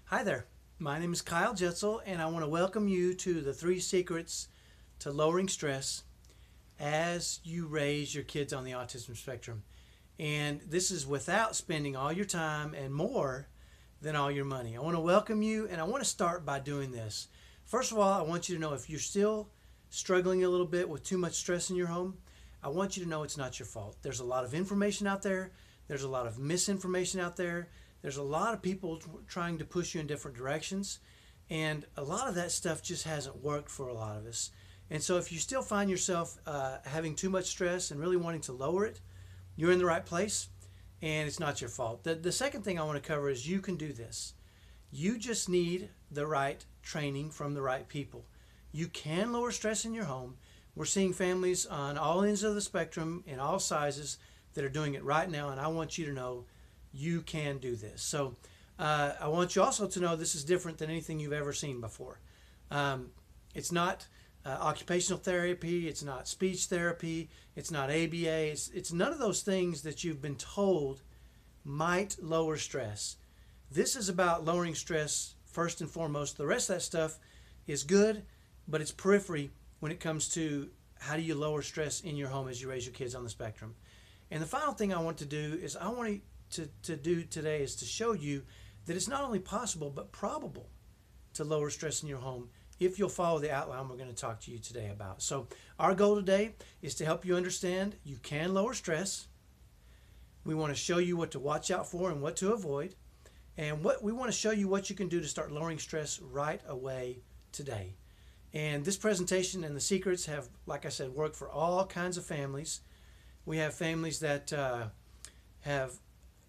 Hi there. My name is Kyle Jetzel, and I want to welcome you to the three secrets to lowering stress as you raise your kids on the autism spectrum. And this is without spending all your time and more than all your money. I want to welcome you, and I want to start by doing this. First of all, I want you to know if you're still struggling a little bit with too much stress in your home, I want you to know it's not your fault. There's a lot of information out there, there's a lot of misinformation out there. There's a lot of people trying to push you in different directions, and a lot of that stuff just hasn't worked for a lot of us. And so, if you still find yourself having too much stress and really wanting to lower it, you're in the right place, and it's not your fault. The second thing I want to cover is you can do this. You just need the right training from the right people. You can lower stress in your home. We're seeing families on all ends of the spectrum in all sizes that are doing it right now, and I want you to know you can do this. So I want you also to know this is different than anything you've ever seen before. It's not occupational therapy, it's not speech therapy, it's not ABA, it's none of those things that you've been told might lower stress. This is about lowering stress first and foremost. The rest of that stuff is good, but it's periphery when it comes to how do you lower stress in your home as you raise your kids on the spectrum. And the final thing I want to do is I want to do today is to show you that it's not only possible but probable to lower stress in your home if you'll follow the outline we're going to talk to you today about. So our goal today is to help you understand you can lower stress. We want to show you what to watch out for and what to avoid. And we want to show you what you can do to start lowering stress right away today. And this presentation and the secrets have, like I said, worked for all kinds of families. We have families that have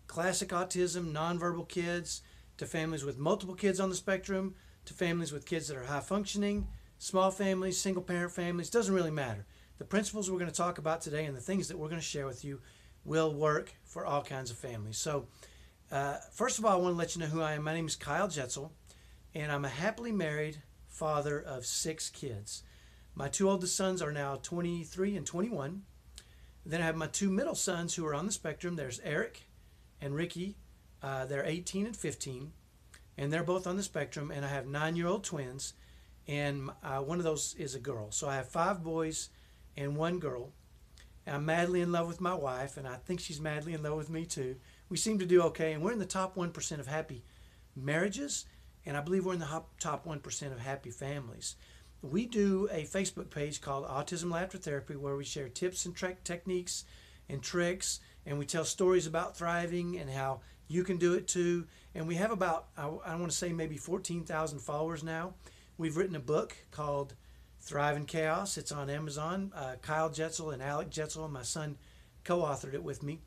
classic autism, nonverbal kids, to families with multiple kids on the spectrum, to families with kids that are high functioning, small families, single parent families. Doesn't really matter. The principles we're going to talk about today and the things that we're going to share with you will work for all kinds of families. So first of all, I want to let you know who I am. My name is Kyle Jetzel, and I'm a happily married father of 6 kids. My 2 oldest sons are now 23 and 21. Then I have my 2 middle sons who are on the spectrum. There's Eric and Ricky. They're 18 and 15, and they're both on the spectrum. And I have 9-year-old twins, and one of those is a girl. So I have 5 boys and 1 girl. And I'm madly in love with my wife, and I think she's madly in love with me too. We seem to do okay, and we're in the top 1% of happy marriages, and I believe we're in the top 1% of happy families. We do a Facebook page called Autism Laughter Therapy where we share tips and techniques and tricks, and we tell stories about thriving and how you can do it too. And we have about, I want to say maybe 14,000 followers now. We've written a book called Thrive in Chaos. It's on Amazon. Kyle Jetzel and Alec Jetzel and my son co-authored it with me.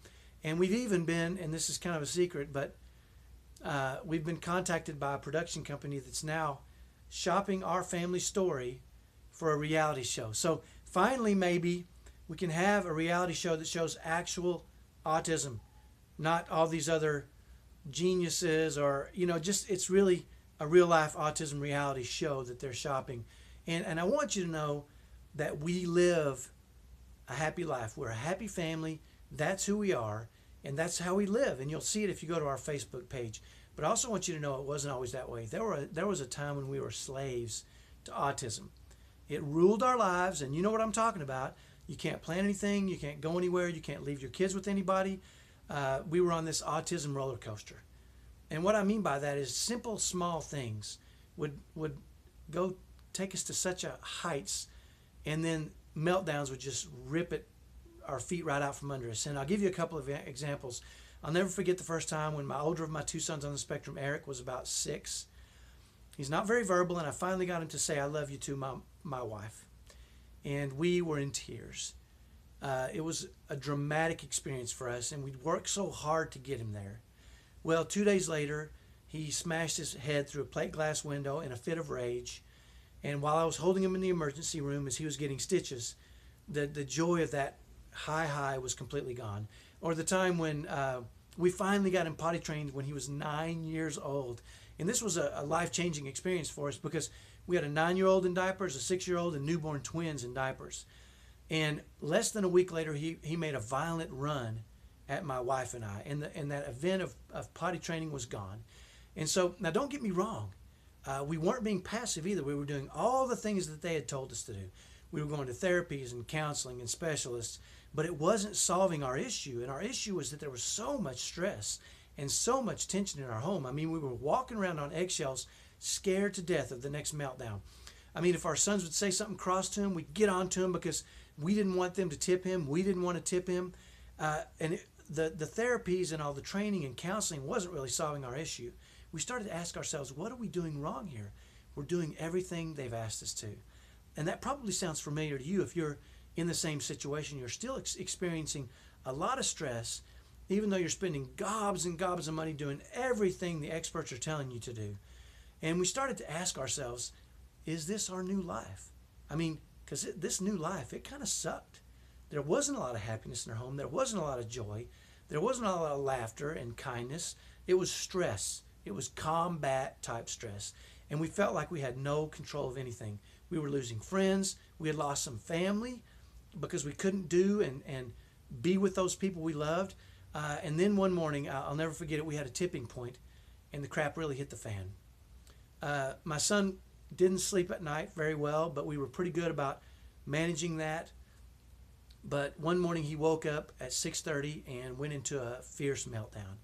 And we've even been, and this is kind of a secret, but we've been contacted by a production company that's now shopping our family story for a reality show. So finally, maybe we can have a reality show that shows actual autism, not all these other geniuses or, just it's really a real life autism reality show that they're shopping. And I want you to know that we live a happy life. We're a happy family. That's who we are, and that's how we live. And you'll see it if you go to our Facebook page. But I also want you to know it wasn't always that way. There was a time when we were slaves to autism. It ruled our lives, and you know what I'm talking about. You can't plan anything. You can't go anywhere. You can't leave your kids with anybody. We were on this autism roller coaster. And what I mean by that is simple, small things would go take us to such a heights, and then meltdowns would just rip our feet right out from under us. And I'll give you a couple of examples. I'll never forget the first time when my older of my 2 sons on the spectrum, Eric, was about 6. He's not very verbal, and I finally got him to say, "I love you" to my wife. And we were in tears. It was a dramatic experience for us, and we'd worked so hard to get him there. Well, 2 days later, he smashed his head through a plate glass window in a fit of rage. And while I was holding him in the emergency room as he was getting stitches, the joy of that high was completely gone. Or the time when we finally got him potty trained when he was 9 years old. And this was a life-changing experience for us because we had a 9-year-old in diapers, a 6-year-old, and newborn twins in diapers. And less than a week later, he made a violent run at my wife and I. And that event of potty training was gone. And so, now don't get me wrong. We weren't being passive either. We were doing all the things that they had told us to do. We were going to therapies and counseling and specialists, but it wasn't solving our issue. And our issue was that there was so much stress and so much tension in our home. I mean, we were walking around on eggshells, scared to death of the next meltdown. I mean, if our sons would say something cross to him, we'd get on to him because we didn't want them to tip him. We didn't want to tip him. The therapies and all the training and counseling wasn't really solving our issue. We started to ask ourselves, what are we doing wrong here? We're doing everything they've asked us to. And that probably sounds familiar to you if you're in the same situation. You're still experiencing a lot of stress, even though you're spending gobs and gobs of money doing everything the experts are telling you to do. And we started to ask ourselves, is this our new life? I mean, because this new life, it kind of sucked. There wasn't a lot of happiness in our home. There wasn't a lot of joy. There wasn't a lot of laughter and kindness. It was stress. It was combat type stress. And we felt like we had no control of anything. We were losing friends. We had lost some family because we couldn't do and be with those people we loved. And then one morning, I'll never forget it, we had a tipping point and the crap really hit the fan. My son didn't sleep at night very well, but we were pretty good about managing that. But one morning he woke up at 6:30 and went into a fierce meltdown.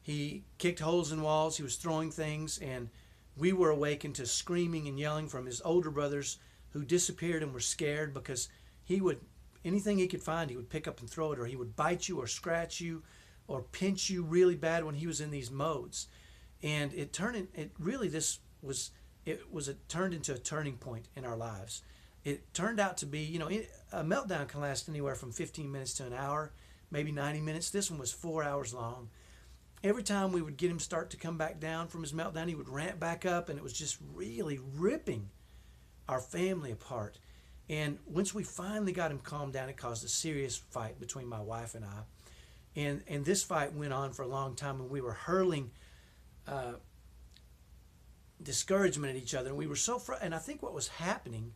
He kicked holes in walls, he was throwing things, and we were awakened to screaming and yelling from his older brothers who disappeared and were scared because he would, anything he could find, he would pick up and throw it, or he would bite you or scratch you or pinch you really bad when he was in these modes. And it turned into a turning point in our lives. It turned out to be, a meltdown can last anywhere from 15 minutes to an hour, maybe 90 minutes. This one was 4 hours long. Every time we would get him start to come back down from his meltdown, he would ramp back up, and it was just really ripping our family apart. And once we finally got him calmed down, it caused a serious fight between my wife and I. And this fight went on for a long time, and we were hurling discouragement at each other. And we were so and I think what was happening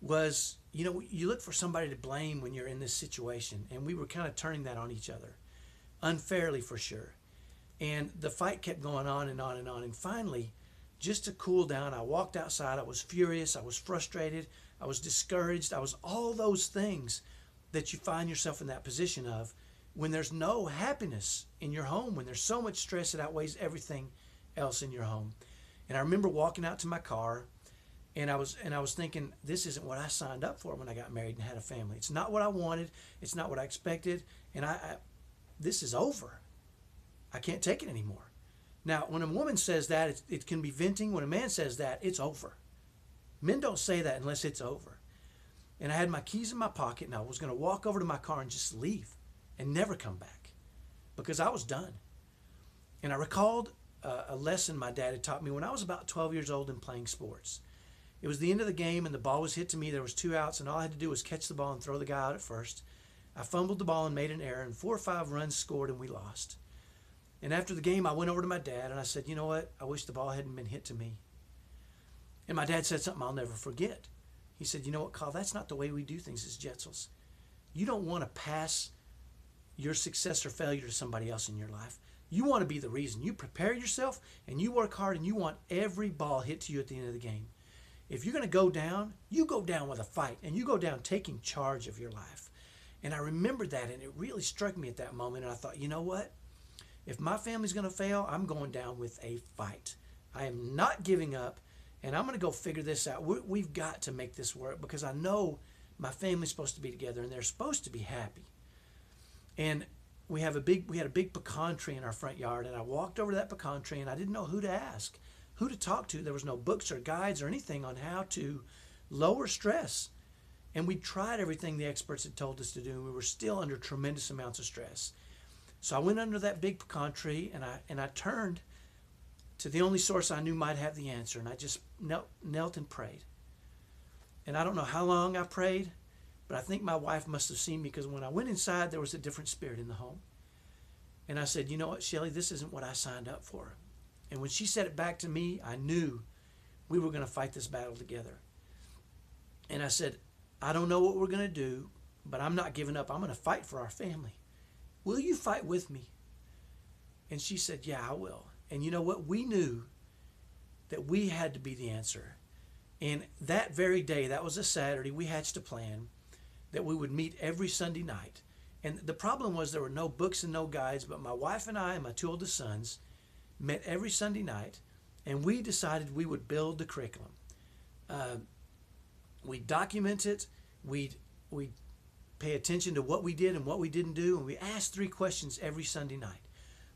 was, you look for somebody to blame when you're in this situation. And we were kind of turning that on each other, unfairly for sure. And the fight kept going on and on and on. And finally, just to cool down, I walked outside. I was furious. I was frustrated. I was discouraged. I was all those things that you find yourself in that position of when there's no happiness in your home, when there's so much stress that outweighs everything else in your home. And I remember walking out to my car, and I was thinking, this isn't what I signed up for when I got married and had a family. It's not what I wanted. It's not what I expected. And this is over. I can't take it anymore. Now, when a woman says that, it can be venting. When a man says that, it's over. Men don't say that unless it's over. And I had my keys in my pocket, and I was going to walk over to my car and just leave and never come back because I was done. And I recalled a lesson my dad had taught me when I was about 12 years old and playing sports. It was the end of the game, and the ball was hit to me. There was 2 outs, and all I had to do was catch the ball and throw the guy out at first. I fumbled the ball and made an error, and 4 or 5 runs scored, and we lost. And after the game, I went over to my dad, and I said, you know what? I wish the ball hadn't been hit to me. And my dad said something I'll never forget. He said, you know what, Carl, that's not the way we do things as Jetzels. You don't want to pass your success or failure to somebody else in your life. You want to be the reason. You prepare yourself, and you work hard, and you want every ball hit to you at the end of the game. If you're going to go down, you go down with a fight, and you go down taking charge of your life. And I remembered that, and it really struck me at that moment, and I thought, you know what? If my family's going to fail, I'm going down with a fight. I am not giving up, and I'm going to go figure this out. We've got to make this work because I know my family's supposed to be together, and they're supposed to be happy. And we had a big pecan tree in our front yard, and I walked over to that pecan tree, and I didn't know who to ask, who to talk to. There was no books or guides or anything on how to lower stress. And we tried everything the experts had told us to do, and we were still under tremendous amounts of stress. So I went under that big pecan tree, and I turned to the only source I knew might have the answer, and I just knelt and prayed. And I don't know how long I prayed, but I think my wife must have seen me because when I went inside, there was a different spirit in the home. And I said, you know what, Shelly, this isn't what I signed up for. And when she said it back to me, I knew we were going to fight this battle together. And I said, I don't know what we're going to do, but I'm not giving up. I'm going to fight for our family. Will you fight with me? And she said, yeah, I will. And you know what? We knew that we had to be the answer. And that very day, that was a Saturday, we hatched a plan that we would meet every Sunday night. And the problem was there were no books and no guides, but my wife and I and my two oldest sons met every Sunday night, and we decided we would build the curriculum. We document it. We pay attention to what we did and what we didn't do, and we asked 3 questions every Sunday night.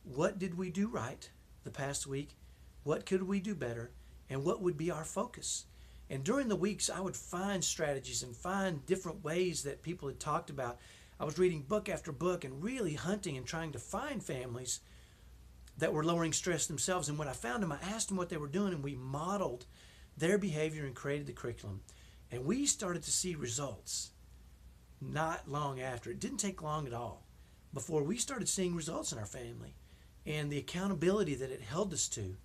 What did we do right the past week? What could we do better? And what would be our focus? And during the weeks, I would find strategies and find different ways that people had talked about. I was reading book after book and really hunting and trying to find families that were lowering stress themselves. And when I found them, I asked them what they were doing, and we modeled their behavior and created the curriculum. And we started to see results not long after. It didn't take long at all before we started seeing results in our family. And the accountability that it held us to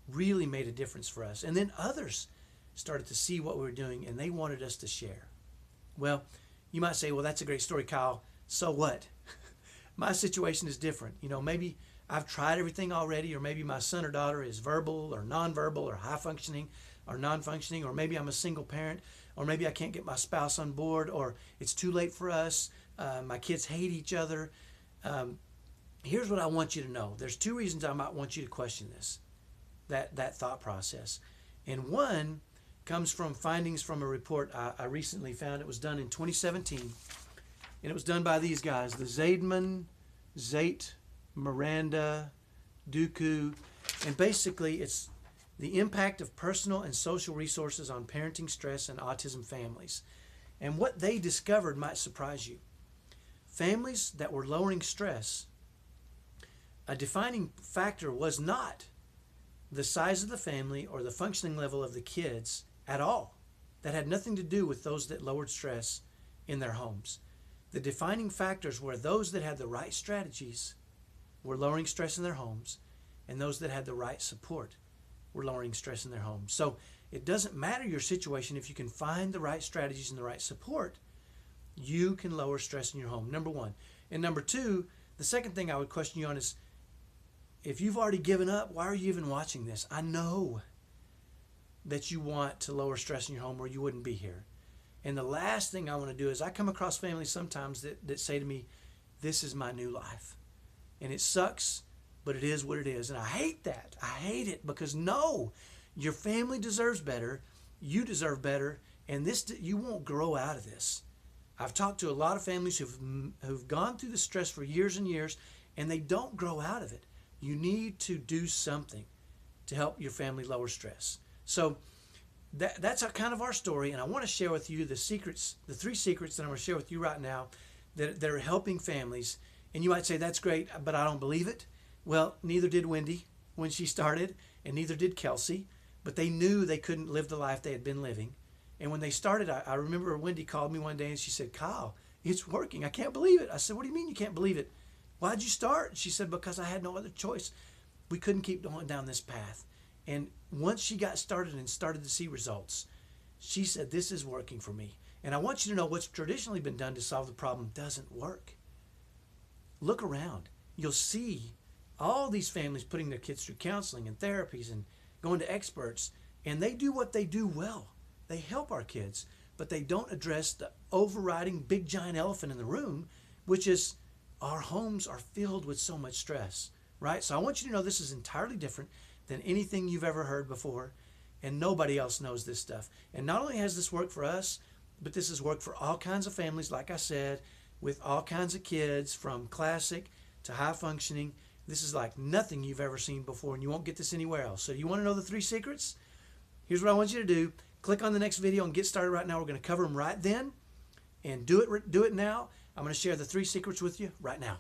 really made a difference for us. And then others started to see what we were doing, and they wanted us to share. Well, you might say, well, that's a great story, Kyle. So what? My situation is different. You know, maybe I've tried everything already, or maybe my son or daughter is verbal or nonverbal or high functioning or non-functioning, or maybe I'm a single parent, or maybe I can't get my spouse on board, or it's too late for us. My kids hate each other. Here's what I want you to know. There's 2 reasons I might want you to question this, that thought process. And one comes from findings from a report I recently found. It was done in 2017, and it was done by these guys, the Zaidman, Zait, Miranda, Duku, and basically it's the impact of personal and social resources on parenting stress and autism families. And what they discovered might surprise you. Families that were lowering stress, a defining factor was not the size of the family or the functioning level of the kids at all. That had nothing to do with those that lowered stress in their homes. The defining factors were those that had the right strategies were lowering stress in their homes, and those that had the right support were lowering stress in their homes. So it doesn't matter your situation. If you can find the right strategies and the right support, you can lower stress in your home, number 1. And number 2, the second thing I would question you on is, if you've already given up, why are you even watching this? I know that you want to lower stress in your home, or you wouldn't be here. And the last thing I want to do is I come across families sometimes that say to me, this is my new life. And it sucks, but it is what it is. And I hate that. I hate it, because no, your family deserves better. You deserve better. And you won't grow out of this. I've talked to a lot of families who've gone through the stress for years and years, and they don't grow out of it. You need to do something to help your family lower stress. So that's kind of our story, and I want to share with you the 3 secrets that I'm going to share with you right now that are helping families. And you might say, that's great, but I don't believe it. Well, neither did Wendy when she started, and neither did Kelsey, but they knew they couldn't live the life they had been living. And when they started, I remember Wendy called me one day and she said, Kyle, it's working. I can't believe it. I said, what do you mean you can't believe it? Why'd you start? She said, because I had no other choice. We couldn't keep going down this path. And once she got started and started to see results, she said, this is working for me. And I want you to know what's traditionally been done to solve the problem doesn't work. Look around. You'll see all these families putting their kids through counseling and therapies and going to experts, and they do what they do well. They help our kids, but they don't address the overriding big giant elephant in the room, which is our homes are filled with so much stress, right? So I want you to know this is entirely different than anything you've ever heard before, and nobody else knows this stuff. And not only has this worked for us, but this has worked for all kinds of families, like I said, with all kinds of kids from classic to high functioning. This is like nothing you've ever seen before, and you won't get this anywhere else. So you want to know the 3 secrets? Here's what I want you to do. Click on the next video and get started right now. We're going to cover them right then, and do it now. I'm going to share the 3 secrets with you right now.